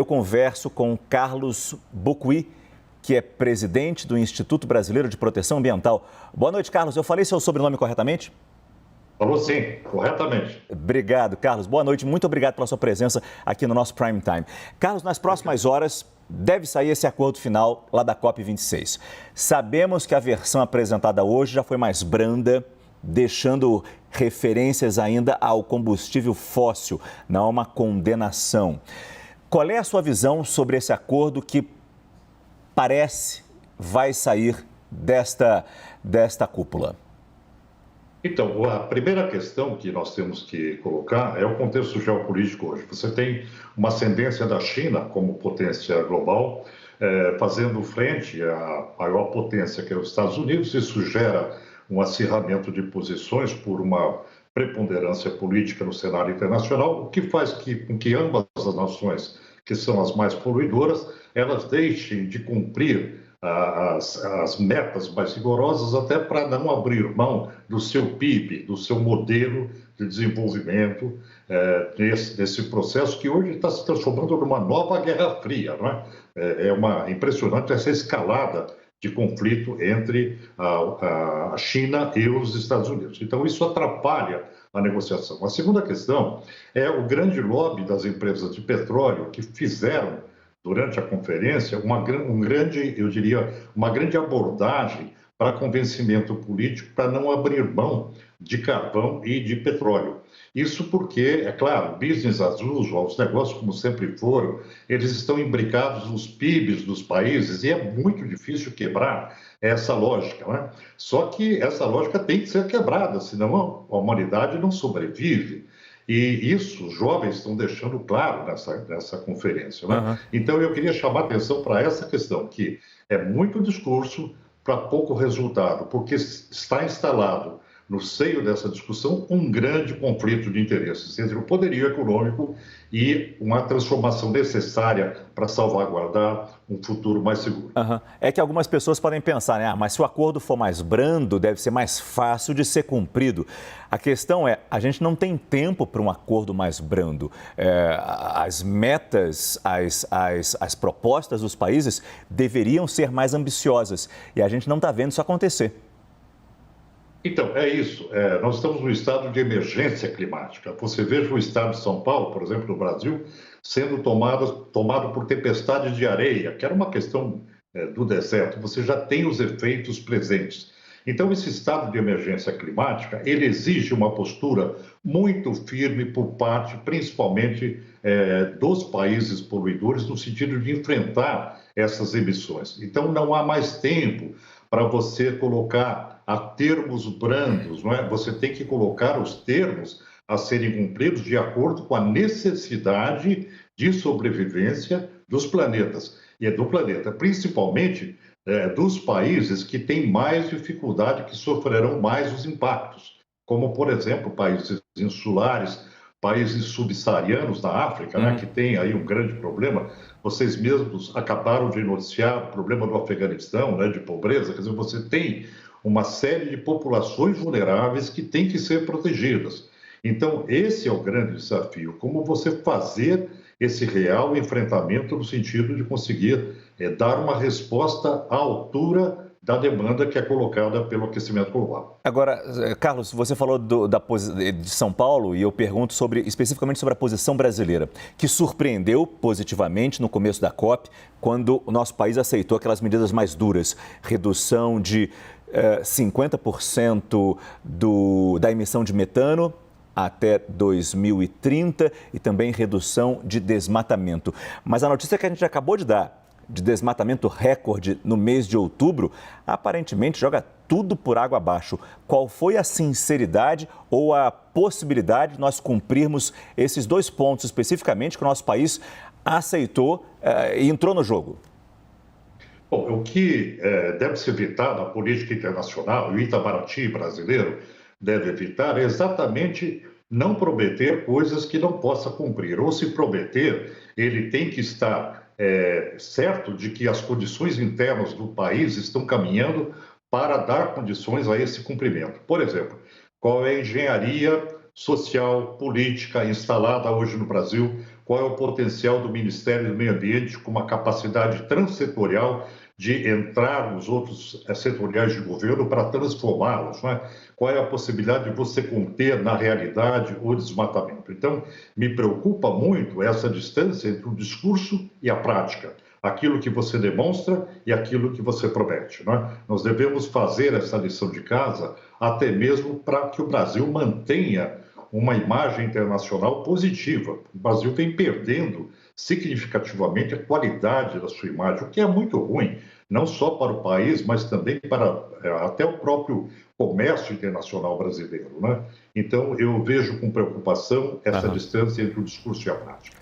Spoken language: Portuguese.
Eu converso com Carlos Bucuí, que é presidente do Instituto Brasileiro de Proteção Ambiental. Boa noite, Carlos. Eu falei seu sobrenome corretamente? Falou sim, corretamente. Obrigado, Carlos. Boa noite. Muito obrigado pela sua presença aqui no nosso Prime Time. Carlos, nas próximas horas deve sair esse acordo final lá da COP26. Sabemos que a versão apresentada hoje já foi mais branda, deixando referências ainda ao combustível fóssil, não há uma condenação. Qual é a sua visão sobre esse acordo que parece vai sair desta cúpula? Então, a primeira questão que nós temos que colocar é o contexto geopolítico hoje. Você tem uma ascendência da China como potência global, fazendo frente à maior potência que é os Estados Unidos. Isso gera um acirramento de posições por uma preponderância política no cenário internacional, o que faz com que ambas as nações, que são as mais poluidoras, elas deixem de cumprir as metas mais rigorosas, até para não abrir mão do seu PIB, do seu modelo de desenvolvimento, nesse processo que hoje está se transformando numa nova Guerra Fria. Não é? É impressionante essa escalada de conflito entre a China e os Estados Unidos. Então, isso atrapalha a negociação. A segunda questão é o grande lobby das empresas de petróleo que fizeram, durante a conferência, uma grande abordagem para convencimento político para não abrir mão de carvão e de petróleo. Isso porque, é claro, business as usual, os negócios como sempre foram, eles estão imbricados nos PIBs dos países e é muito difícil quebrar essa lógica, né? Só que essa lógica tem que ser quebrada, senão a humanidade não sobrevive. E isso os jovens estão deixando claro nessa conferência, né? Uhum. Então eu queria chamar a atenção para essa questão, que é muito discurso para pouco resultado, porque está instalado no seio dessa discussão um grande conflito de interesses entre o poderio econômico e uma transformação necessária para salvaguardar um futuro mais seguro. Uhum. É que algumas pessoas podem pensar, né? Mas se o acordo for mais brando, deve ser mais fácil de ser cumprido. A questão é, a gente não tem tempo para um acordo mais brando. As metas, as propostas dos países deveriam ser mais ambiciosas e a gente não está vendo isso acontecer. Então, é isso. Nós estamos no estado de emergência climática. Você veja o estado de São Paulo, por exemplo, no Brasil, sendo tomado por tempestades de areia, que era uma questão do deserto. Você já tem os efeitos presentes. Então, esse estado de emergência climática, ele exige uma postura muito firme por parte, principalmente, dos países poluidores, no sentido de enfrentar essas emissões. Então, não há mais tempo para você colocar a termos brandos, não é? Você tem que colocar os termos a serem cumpridos de acordo com a necessidade de sobrevivência dos planetas, e do planeta, principalmente dos países que têm mais dificuldade, que sofrerão mais os impactos, como, por exemplo, países insulares, países subsaarianos da África, né, que tem aí um grande problema. Vocês mesmos acabaram de noticiar o problema do Afeganistão, né, de pobreza. Quer dizer, você tem uma série de populações vulneráveis que têm que ser protegidas. Então, esse é o grande desafio, como você fazer esse real enfrentamento no sentido de conseguir dar uma resposta à altura da demanda que é colocada pelo aquecimento global. Agora, Carlos, você falou de São Paulo e eu pergunto especificamente sobre a posição brasileira, que surpreendeu positivamente no começo da COP, quando o nosso país aceitou aquelas medidas mais duras, redução de 50% da emissão de metano até 2030 e também redução de desmatamento. Mas a notícia que a gente acabou de dar, de desmatamento recorde no mês de outubro, aparentemente joga tudo por água abaixo. Qual foi a sinceridade ou a possibilidade de nós cumprirmos esses dois pontos especificamente que o nosso país aceitou e entrou no jogo? Bom, o que deve ser evitado, a política internacional, e o Itamaraty brasileiro deve evitar, é exatamente não prometer coisas que não possa cumprir. Ou se prometer, ele tem que estar certo de que as condições internas do país estão caminhando para dar condições a esse cumprimento. Por exemplo, qual é a engenharia social, política instalada hoje no Brasil qual é o potencial do Ministério do Meio Ambiente com uma capacidade transsetorial de entrar nos outros setoriais de governo para transformá-los, né? Qual é a possibilidade de você conter, na realidade, o desmatamento? Então, me preocupa muito essa distância entre o discurso e a prática, aquilo que você demonstra e aquilo que você promete, né? Nós devemos fazer essa lição de casa, até mesmo para que o Brasil mantenha uma imagem internacional positiva. O Brasil vem perdendo significativamente a qualidade da sua imagem, o que é muito ruim, não só para o país, mas também para até o próprio comércio internacional brasileiro, né? Então, eu vejo com preocupação essa distância entre o discurso e a prática.